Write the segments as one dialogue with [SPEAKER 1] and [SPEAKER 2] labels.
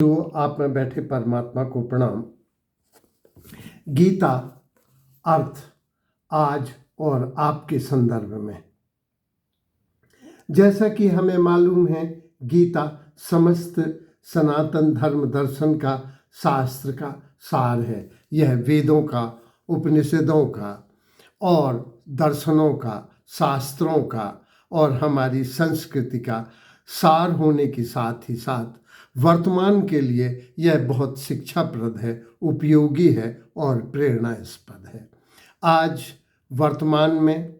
[SPEAKER 1] तो आप में बैठे परमात्मा को प्रणाम। गीता अर्थ आज और आपके संदर्भ में। जैसा कि हमें मालूम है, गीता समस्त सनातन धर्म दर्शन का, शास्त्र का सार है। यह वेदों का, उपनिषदों का और दर्शनों का, शास्त्रों का और हमारी संस्कृति का सार होने के साथ ही साथ वर्तमान के लिए यह बहुत शिक्षाप्रद है, उपयोगी है और प्रेरणास्पद है। आज वर्तमान में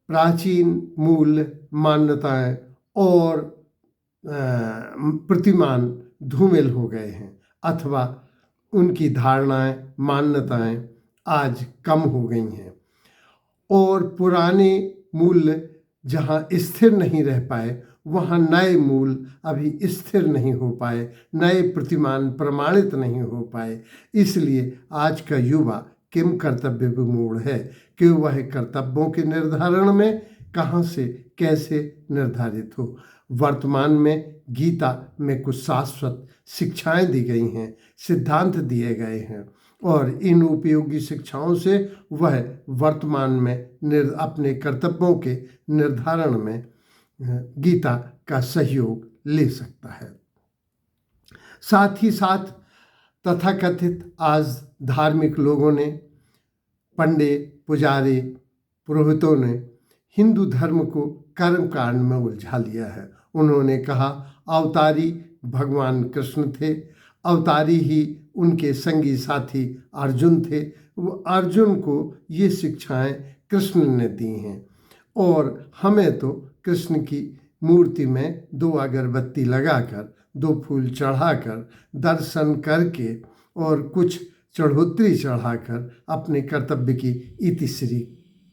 [SPEAKER 1] प्राचीन मूल मान्यताएं और प्रतिमान धूमिल हो गए हैं अथवा उनकी धारणाएं, मान्यताएं आज कम हो गई हैं और पुराने मूल्य जहां स्थिर नहीं रह पाए, वहाँ नए मूल अभी स्थिर नहीं हो पाए, नए प्रतिमान प्रमाणित नहीं हो पाए। इसलिए आज का युवा किम कर्तव्य विमूढ़ है कि वह कर्तव्यों के निर्धारण में कहाँ से कैसे निर्धारित हो। वर्तमान में गीता में कुछ शाश्वत शिक्षाएं दी गई हैं, सिद्धांत दिए गए हैं और इन उपयोगी शिक्षाओं से वह वर्तमान में अपने कर्तव्यों के निर्धारण में गीता का सहयोग ले सकता है। साथ ही साथ तथाकथित आज धार्मिक लोगों ने, पंडित, पुजारी, पुरोहितों ने हिंदू धर्म को कर्म कांड में उलझा लिया है। उन्होंने कहा अवतारी भगवान कृष्ण थे, अवतारी ही उनके संगी साथी अर्जुन थे। वो अर्जुन को ये शिक्षाएं कृष्ण ने दी हैं और हमें तो कृष्ण की मूर्ति में 2 अगरबत्ती लगाकर, 2 फूल चढ़ाकर, दर्शन करके और कुछ चढ़ोतरी चढ़ाकर अपने कर्तव्य की इतिश्री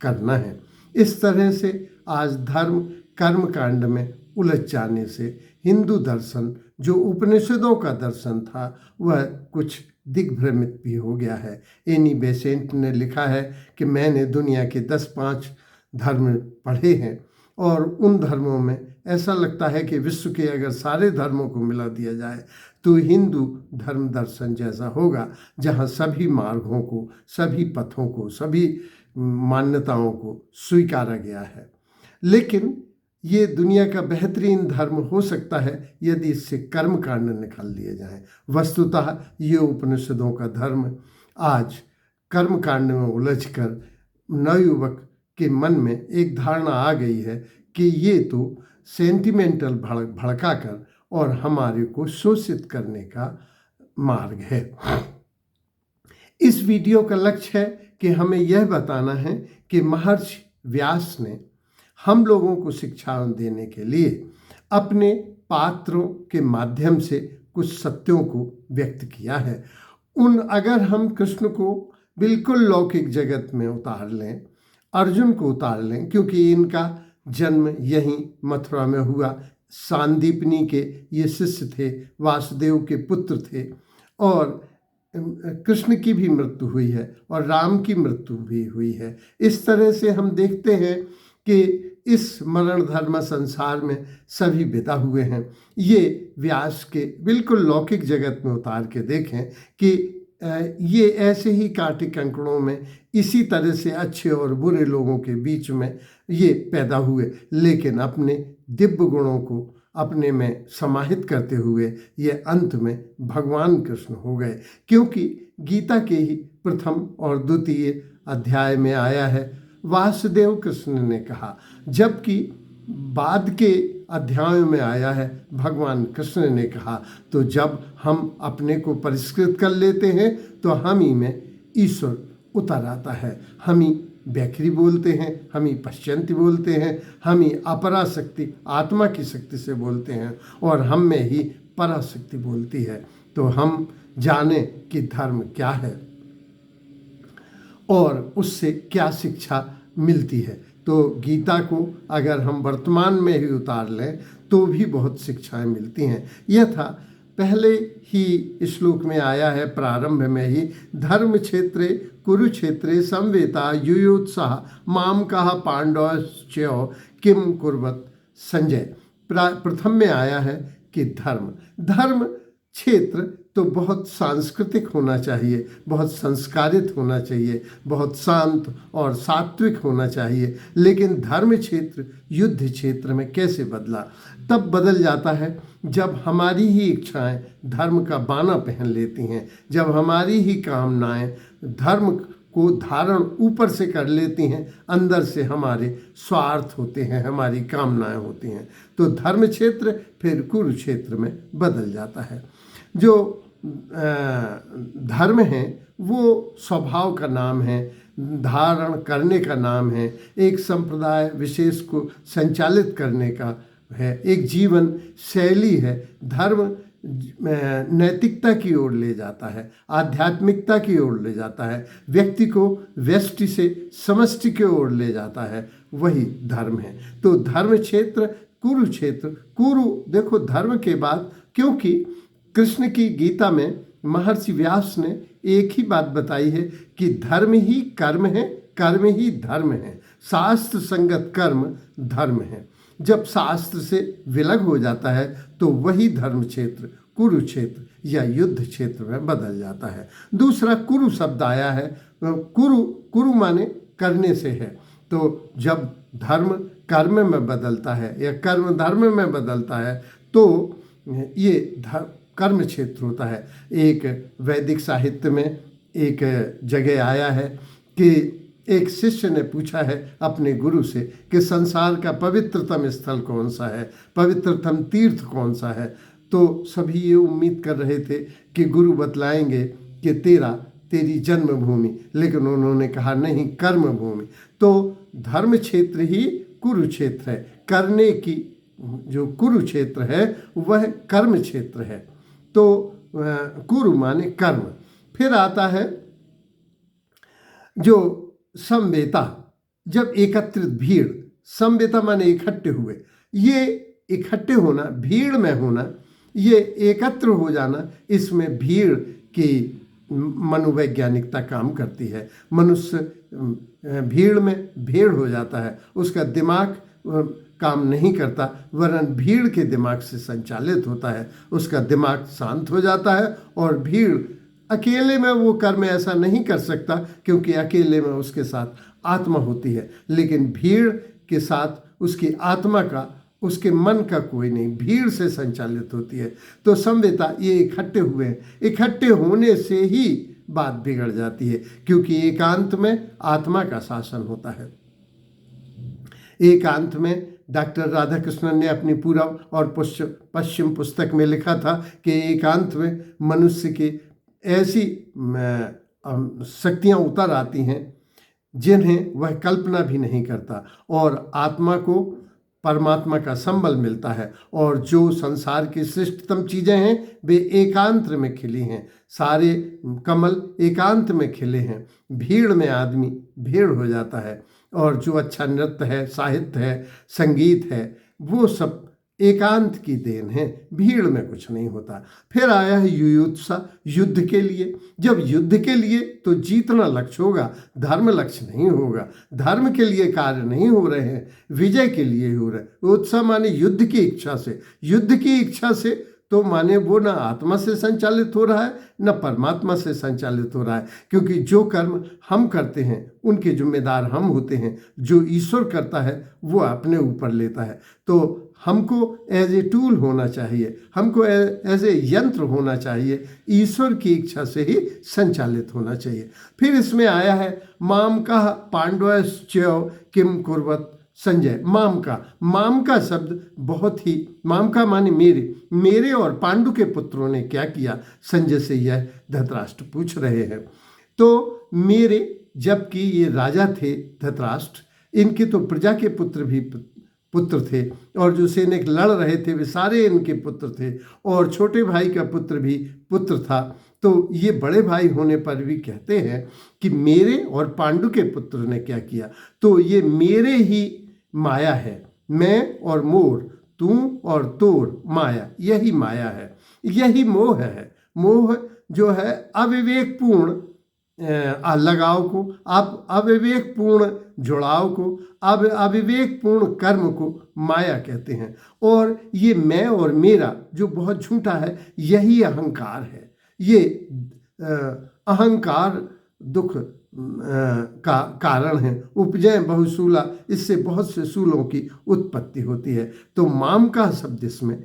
[SPEAKER 1] करना है। इस तरह से आज धर्म कर्म कांड में उलझ जाने से हिंदू दर्शन, जो उपनिषदों का दर्शन था, वह कुछ दिग्भ्रमित भी हो गया है। एनी बेसेंट ने लिखा है कि मैंने दुनिया के 10-5 धर्म पढ़े हैं और उन धर्मों में ऐसा लगता है कि विश्व के अगर सारे धर्मों को मिला दिया जाए तो हिंदू धर्म दर्शन जैसा होगा, जहाँ सभी मार्गों को, सभी पथों को, सभी मान्यताओं को स्वीकारा गया है। लेकिन ये दुनिया का बेहतरीन धर्म हो सकता है यदि इससे कर्म कांड निकाल लिए जाएं। वस्तुतः ये उपनिषदों का धर्म आज कर्म कांड में उलझकर नवयुवक के मन में एक धारणा आ गई है कि ये तो सेंटिमेंटल भड़काकर और हमारे को शोषित करने का मार्ग है। इस वीडियो का लक्ष्य है कि हमें यह बताना है कि महर्षि व्यास ने हम लोगों को शिक्षाएं देने के लिए अपने पात्रों के माध्यम से कुछ सत्यों को व्यक्त किया है। अगर हम कृष्ण को बिल्कुल लौकिक जगत में उतार लें, अर्जुन को उतार लें, क्योंकि इनका जन्म यहीं मथुरा में हुआ, सांदीपनी के ये शिष्य थे, वासुदेव के पुत्र थे और कृष्ण की भी मृत्यु हुई है और राम की मृत्यु भी हुई है। इस तरह से हम देखते हैं कि इस मरण धर्म संसार में सभी विदा हुए हैं। ये व्यास के बिल्कुल लौकिक जगत में उतार के देखें कि ये ऐसे ही कांटे कंकड़ों में इसी तरह से अच्छे और बुरे लोगों के बीच में ये पैदा हुए, लेकिन अपने दिव्य गुणों को अपने में समाहित करते हुए ये अंत में भगवान कृष्ण हो गए। क्योंकि गीता के ही प्रथम और द्वितीय अध्याय में आया है वासुदेव कृष्ण ने कहा, जबकि बाद के अध्यायों में आया है भगवान कृष्ण ने कहा। तो जब हम अपने को परिष्कृत कर लेते हैं तो हम ही में ईश्वर उतर आता है। हम ही बैखरी बोलते हैं, हम ही पश्चंती बोलते हैं, हम ही अपराशक्ति आत्मा की शक्ति से बोलते हैं और हम में ही पराशक्ति बोलती है। तो हम जाने कि धर्म क्या है और उससे क्या शिक्षा मिलती है। तो गीता को अगर हम वर्तमान में ही उतार लें तो भी बहुत शिक्षाएं मिलती हैं। यह था पहले ही श्लोक में आया है, प्रारंभ में ही, धर्म क्षेत्रे कुरुक्षेत्रे संवेता युयोत्साह माम कहा पांडवश्च किम कुर्वत संजय। प्रथम में आया है कि धर्म क्षेत्र तो बहुत सांस्कृतिक होना चाहिए, बहुत संस्कारित होना चाहिए, बहुत शांत और सात्विक होना चाहिए। लेकिन धर्म क्षेत्र युद्ध क्षेत्र में कैसे बदला? तब बदल जाता है जब हमारी ही इच्छाएं धर्म का बाना पहन लेती हैं, जब हमारी ही कामनाएं धर्म को धारण ऊपर से कर लेती हैं, अंदर से हमारे स्वार्थ होते हैं, हमारी कामनाएं होती हैं, तो धर्म क्षेत्र फिर कुरुक्षेत्र में बदल जाता है। जो धर्म है वो स्वभाव का नाम है, धारण करने का नाम है, एक संप्रदाय विशेष को संचालित करने का है, एक जीवन शैली है। धर्म नैतिकता की ओर ले जाता है, आध्यात्मिकता की ओर ले जाता है, व्यक्ति को व्यष्टि से समष्टि की ओर ले जाता है, वही धर्म है। तो धर्म क्षेत्र कुरुक्षेत्र, कुरु देखो धर्म के बाद, क्योंकि कृष्ण की गीता में महर्षि व्यास ने एक ही बात बताई है कि धर्म ही कर्म है, कर्म ही धर्म है, शास्त्र संगत कर्म धर्म है। जब शास्त्र से विलग हो जाता है तो वही धर्म क्षेत्र कुरुक्षेत्र या युद्ध क्षेत्र में बदल जाता है। दूसरा कुरु शब्द आया है, कुरु माने करने से है। तो जब धर्म कर्म में बदलता है या कर्म धर्म में बदलता है तो ये कर्म क्षेत्र होता है। एक वैदिक साहित्य में एक जगह आया है कि एक शिष्य ने पूछा है अपने गुरु से कि संसार का पवित्रतम स्थल कौन सा है, पवित्रतम तीर्थ कौन सा है। तो सभी ये उम्मीद कर रहे थे कि गुरु बतलाएंगे कि तेरी जन्मभूमि, लेकिन उन्होंने कहा नहीं, कर्म भूमि। तो धर्म क्षेत्र ही कुरुक्षेत्र है, करने की जो कुरुक्षेत्र है वह कर्म क्षेत्र है। तो कुरु माने कर्म। फिर आता है जो समवेता, जब एकत्रित भीड़, समवेता माने इकट्ठे हुए, ये इकट्ठे होना, भीड़ में होना, ये एकत्र हो जाना, इसमें भीड़ की मनोवैज्ञानिकता काम करती है। मनुष्य भीड़ में भेड़ हो जाता है, उसका दिमाग काम नहीं करता, वरन भीड़ के दिमाग से संचालित होता है, उसका दिमाग शांत हो जाता है। और भीड़ अकेले में वो कर्म ऐसा नहीं कर सकता क्योंकि अकेले में उसके साथ आत्मा होती है, लेकिन भीड़ के साथ उसकी आत्मा का, उसके मन का कोई नहीं, भीड़ से संचालित होती है। तो समवेता ये इकट्ठे हुए हैं, इकट्ठे होने से ही बात बिगड़ जाती है, क्योंकि एकांत में आत्मा का शासन होता है। एकांत में डॉक्टर राधाकृष्णन ने अपनी पूर्व और पश्चिम पुस्तक में लिखा था कि एकांत में मनुष्य की ऐसी शक्तियाँ उतर आती हैं जिन्हें वह कल्पना भी नहीं करता, और आत्मा को परमात्मा का संबल मिलता है। और जो संसार की श्रेष्ठतम चीज़ें हैं वे एकांत में खिली हैं, सारे कमल एकांत में खिले हैं। भीड़ में आदमी भेड़ हो जाता है, और जो अच्छा नृत्य है, साहित्य है, संगीत है, वो सब एकांत की देन है, भीड़ में कुछ नहीं होता। फिर आया है युयुत्सा, युद्ध के लिए। जब युद्ध के लिए तो जीतना लक्ष्य होगा, धर्म लक्ष्य नहीं होगा, धर्म के लिए कार्य नहीं हो रहे हैं, विजय के लिए हो रहे। उत्साह माने युद्ध की इच्छा से, युद्ध की इच्छा से तो माने वो ना आत्मा से संचालित हो रहा है न परमात्मा से संचालित हो रहा है, क्योंकि जो कर्म हम करते हैं उनके जिम्मेदार हम होते हैं, जो ईश्वर करता है वो अपने ऊपर लेता है। तो हमको एज ए टूल होना चाहिए, हमको एज ए यंत्र होना चाहिए, ईश्वर की इच्छा से ही संचालित होना चाहिए। फिर इसमें आया है माम का पांडवश्चैव किम कुर्वत संजय। माम का शब्द बहुत ही, माम का माने मेरे और पांडु के पुत्रों ने क्या किया, संजय से यह धृतराष्ट्र पूछ रहे हैं। तो मेरे, जबकि ये राजा थे धृतराष्ट्र, इनके तो प्रजा के पुत्र भी पुत्र थे, और जो सैनिक लड़ रहे थे वे सारे इनके पुत्र थे, और छोटे भाई का पुत्र भी पुत्र था। तो ये बड़े भाई होने पर भी कहते हैं कि मेरे और पांडु के पुत्र ने क्या किया। तो ये मेरे ही माया है, मैं और मोर, तू और तोर, माया, यही माया है, यही मोह है। मोह जो है अविवेकपूर्ण लगाव को, आप अविवेकपूर्ण जुड़ाव को, अविवेकपूर्ण कर्म को माया कहते हैं। और ये मैं और मेरा जो बहुत झूठा है, यही अहंकार है। ये अहंकार दुख का कारण है। उपजय बहुसूला, इससे बहुत से सूलों की उत्पत्ति होती है। तो माम का शब्द इसमें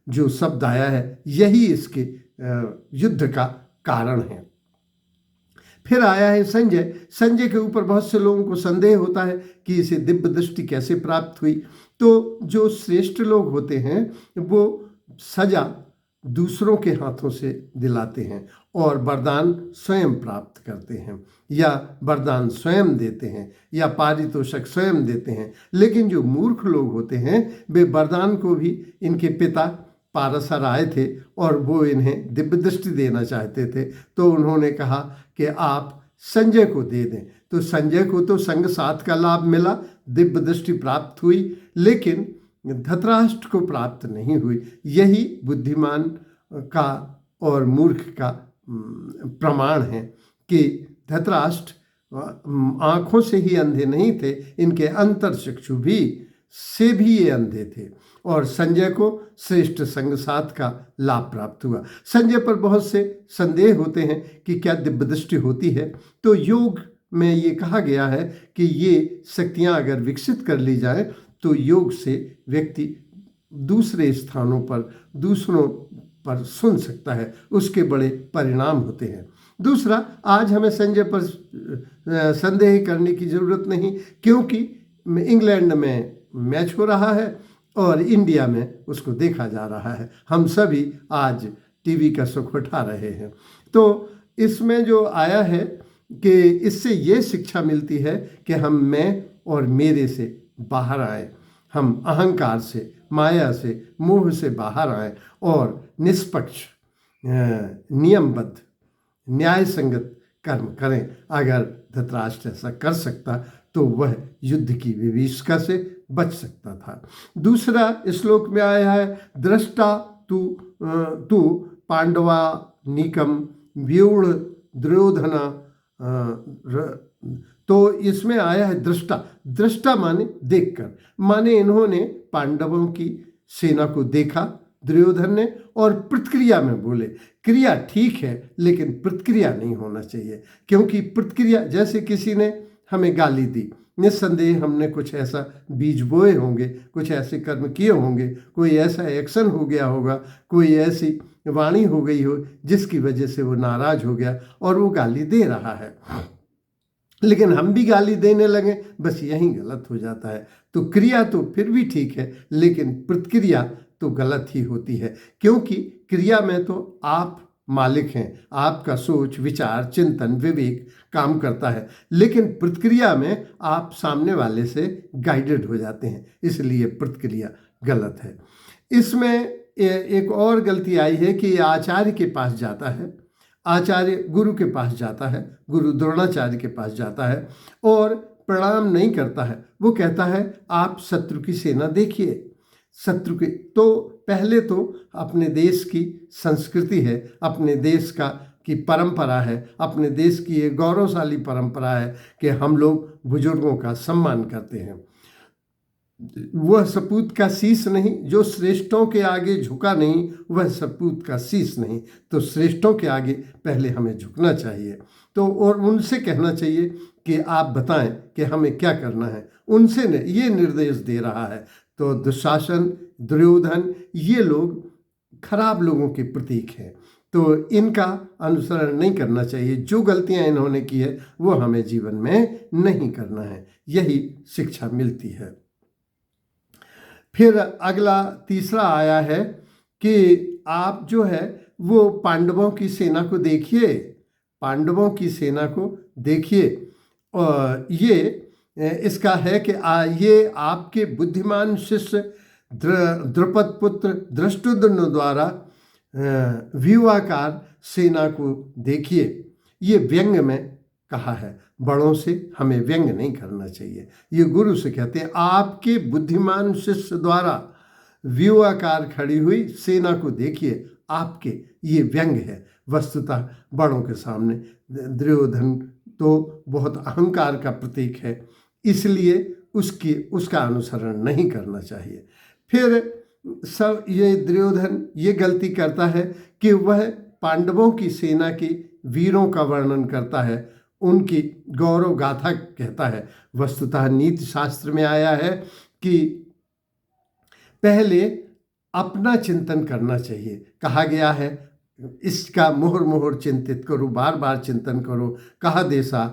[SPEAKER 1] जो शब्द आया है, यही इसके युद्ध का कारण है। फिर आया है संजय। संजय के ऊपर बहुत से लोगों को संदेह होता है कि इसे दिव्य दृष्टि कैसे प्राप्त हुई। तो जो श्रेष्ठ लोग होते हैं वो सजा दूसरों के हाथों से दिलाते हैं और वरदान स्वयं प्राप्त करते हैं, या वरदान स्वयं देते हैं, या पारितोषक स्वयं देते हैं। लेकिन जो मूर्ख लोग होते हैं वे वरदान को भी, इनके पिता पारसर आए थे और वो इन्हें दिव्य दृष्टि देना चाहते थे, तो उन्होंने कहा कि आप संजय को दे दें। तो संजय को तो संग साथ का लाभ मिला, दिव्य दृष्टि प्राप्त हुई, लेकिन धृतराष्ट्र को प्राप्त नहीं हुई। यही बुद्धिमान का और मूर्ख का प्रमाण है कि धृतराष्ट्र आँखों से ही अंधे नहीं थे, इनके अंतर्चक्षु से भी ये अंधे थे। और संजय को श्रेष्ठ संग साथ का लाभ प्राप्त हुआ। संजय पर बहुत से संदेह होते हैं कि क्या दिव्य दृष्टि होती है। तो योग में ये कहा गया है कि ये शक्तियाँ अगर विकसित कर ली जाए तो योग से व्यक्ति दूसरे स्थानों पर, दूसरों पर सुन सकता है, उसके बड़े परिणाम होते हैं। दूसरा, आज हमें संजय पर संदेह करने की ज़रूरत नहीं, क्योंकि इंग्लैंड में मैच हो रहा है और इंडिया में उसको देखा जा रहा है। हम सभी आज टीवी का सुख उठा रहे हैं। तो इसमें जो आया है कि इससे ये शिक्षा मिलती है कि हम मैं और मेरे से बाहर आए, हम अहंकार से, माया से, मोह से बाहर आए और निष्पक्ष, नियमबद्ध, न्याय संगत कर्म करें। अगर धृतराष्ट्र ऐसा कर सकता तो वह युद्ध की विभीषिका से बच सकता था। दूसरा श्लोक में आया है, दृष्टा तू पांडवा नीकम व्यूढ़ दुर्योधना। तो इसमें आया है दृष्टा। दृष्टा माने देखकर, माने इन्होंने पांडवों की सेना को देखा दुर्योधन ने, और प्रतिक्रिया में बोले। क्रिया ठीक है लेकिन प्रतिक्रिया नहीं होना चाहिए, क्योंकि प्रतिक्रिया, जैसे किसी ने हमें गाली दी, निस्संदेह हमने कुछ ऐसा बीज बोए होंगे, कुछ ऐसे कर्म किए होंगे, कोई ऐसा एक्शन हो गया होगा, कोई ऐसी वाणी हो गई हो जिसकी वजह से वो नाराज हो गया और वो गाली दे रहा है। लेकिन हम भी गाली देने लगे, बस यही गलत हो जाता है। तो क्रिया तो फिर भी ठीक है, लेकिन प्रतिक्रिया तो गलत ही होती है, क्योंकि क्रिया में तो आप मालिक हैं, आपका सोच, विचार, चिंतन, विवेक काम करता है, लेकिन प्रतिक्रिया में आप सामने वाले से गाइडेड हो जाते हैं, इसलिए प्रतिक्रिया गलत है। इसमें एक और गलती आई है कि आचार्य के पास जाता है, आचार्य गुरु के पास जाता है, गुरु द्रोणाचार्य के पास जाता है और प्रणाम नहीं करता है। वो कहता है आप शत्रु की सेना देखिए, शत्रु के, तो पहले तो अपने देश की संस्कृति है, अपने देश की परंपरा है, अपने देश की ये गौरवशाली परंपरा है कि हम लोग बुजुर्गों का सम्मान करते हैं। वह सपूत का शीश नहीं, जो श्रेष्ठों के आगे झुका नहीं वह सपूत का शीश नहीं। तो श्रेष्ठों के आगे पहले हमें झुकना चाहिए, तो और उनसे कहना चाहिए कि आप बताएं कि हमें क्या करना है, उनसे ये निर्देश दे रहा है। तो दुशासन, दुर्योधन, ये लोग खराब लोगों के प्रतीक हैं, तो इनका अनुसरण नहीं करना चाहिए। जो गलतियां इन्होंने की है वो हमें जीवन में नहीं करना है, यही शिक्षा मिलती है। फिर अगला तीसरा आया है कि आप जो है वो पांडवों की सेना को देखिए, पांडवों की सेना को देखिए। और ये इसका है कि ये आपके बुद्धिमान शिष्य द्रुपद पुत्र धृष्टद्युम्न द्वारा व्यूहाकार सेना को देखिए। ये व्यंग में कहा है, बड़ों से हमें व्यंग नहीं करना चाहिए। ये गुरु से कहते हैं आपके बुद्धिमान शिष्य द्वारा व्यूहाकार खड़ी हुई सेना को देखिए, आपके, ये व्यंग है। वस्तुतः बड़ों के सामने दुर्योधन तो बहुत अहंकार का प्रतीक है, इसलिए उसका अनुसरण नहीं करना चाहिए। फिर सब ये दुर्योधन ये गलती करता है कि वह पांडवों की सेना के वीरों का वर्णन करता है, उनकी गौरव गाथा कहता है। वस्तुतः नीति शास्त्र में आया है कि पहले अपना चिंतन करना चाहिए। कहा गया है इसका मोहर मोहर चिंतित करो, बार बार चिंतन करो। कहा देशा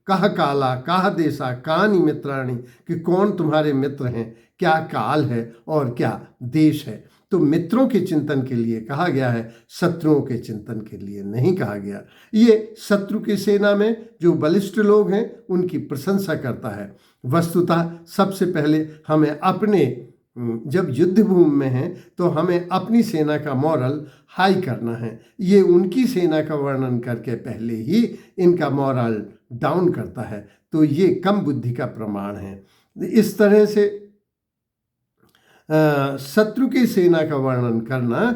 [SPEAKER 1] कहा काला कहा देशा कानि मित्राणी, कि कौन तुम्हारे मित्र हैं, क्या काल है और क्या देश है। तो मित्रों के चिंतन के लिए कहा गया है, शत्रुओं के चिंतन के लिए नहीं कहा गया। ये शत्रु की सेना में जो बलिष्ठ लोग हैं उनकी प्रशंसा करता है। वस्तुतः सबसे पहले हमें अपने, जब युद्ध भूमि में हैं तो हमें अपनी सेना का मॉरल हाई करना है। ये उनकी सेना का वर्णन करके पहले ही इनका मॉरल डाउन करता है, तो ये कम बुद्धि का प्रमाण है। इस तरह से शत्रु की सेना का वर्णन करना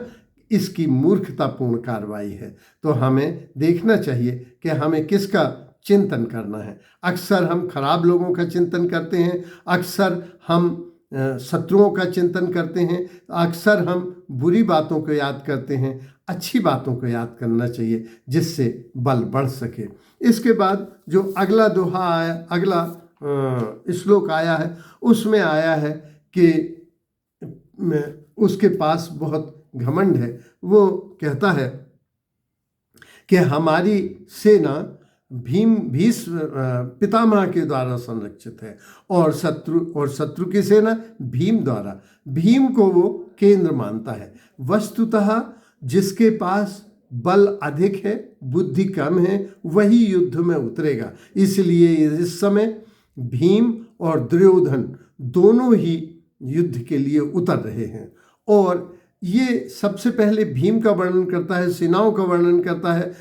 [SPEAKER 1] इसकी मूर्खतापूर्ण कार्रवाई है। तो हमें देखना चाहिए कि हमें किसका चिंतन करना है। अक्सर हम खराब लोगों का चिंतन करते हैं, अक्सर हम शत्रुओं का चिंतन करते हैं, अक्सर हम बुरी बातों को याद करते हैं। अच्छी बातों को याद करना चाहिए जिससे बल बढ़ सके। इसके बाद जो अगला दोहा आया, अगला श्लोक आया है, उसमें आया है कि उसके पास बहुत घमंड है। वो कहता है कि हमारी सेना भीष्म पितामह के द्वारा संरक्षित है और शत्रु की सेना भीम द्वारा। भीम को वो केंद्र मानता है। वस्तुतः जिसके पास बल अधिक है, बुद्धि कम है, वही युद्ध में उतरेगा। इसलिए इस समय भीम और दुर्योधन दोनों ही युद्ध के लिए उतर रहे हैं। और ये सबसे पहले भीम का वर्णन करता है, सेनाओं का वर्णन करता है।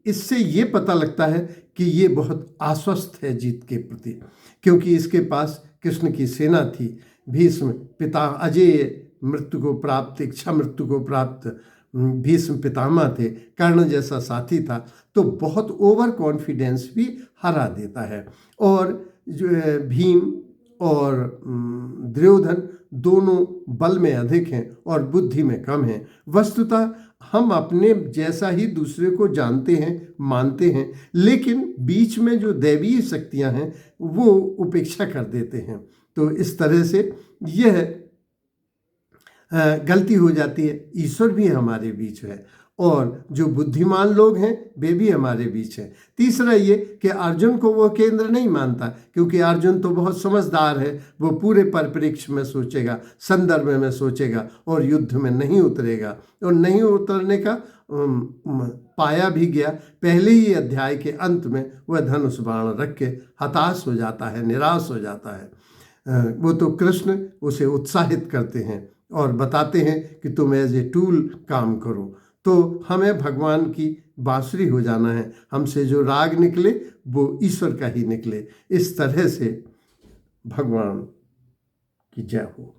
[SPEAKER 1] इससे ये पता लगता है कि ये बहुत आश्वस्त है जीत के प्रति, क्योंकि इसके पास कृष्ण की सेना थी। भीष्म पिता अजेय मृत्यु को प्राप्त, इच्छा मृत्यु को प्राप्त भीष्म पितामह थे, कर्ण जैसा साथी था, तो बहुत ओवर कॉन्फिडेंस भी हरा देता है। और जो भीम और दुर्योधन दोनों बल में अधिक हैं और बुद्धि में कम हैं। वस्तुतः हम अपने जैसा ही दूसरे को जानते हैं, मानते हैं, लेकिन बीच में जो दैवीय शक्तियां हैं वो उपेक्षा कर देते हैं। तो इस तरह से यह गलती हो जाती है। ईश्वर भी हमारे बीच है और जो बुद्धिमान लोग हैं वे भी हमारे बीच हैं। तीसरा ये कि अर्जुन को वो केंद्र नहीं मानता, क्योंकि अर्जुन तो बहुत समझदार है। वो पूरे परिप्रेक्ष्य में सोचेगा, संदर्भ में सोचेगा और युद्ध में नहीं उतरेगा। और नहीं उतरने का पाया भी गया। पहले ही अध्याय के अंत में वह धनुष बाण रख के हताश हो जाता है, निराश हो जाता है। वो तो कृष्ण उसे उत्साहित करते हैं और बताते हैं कि तुम एज ए टूल काम करो। तो हमें भगवान की बांसुरी हो जाना है। हमसे जो राग निकले वो ईश्वर का ही निकले। इस तरह से भगवान की जय हो।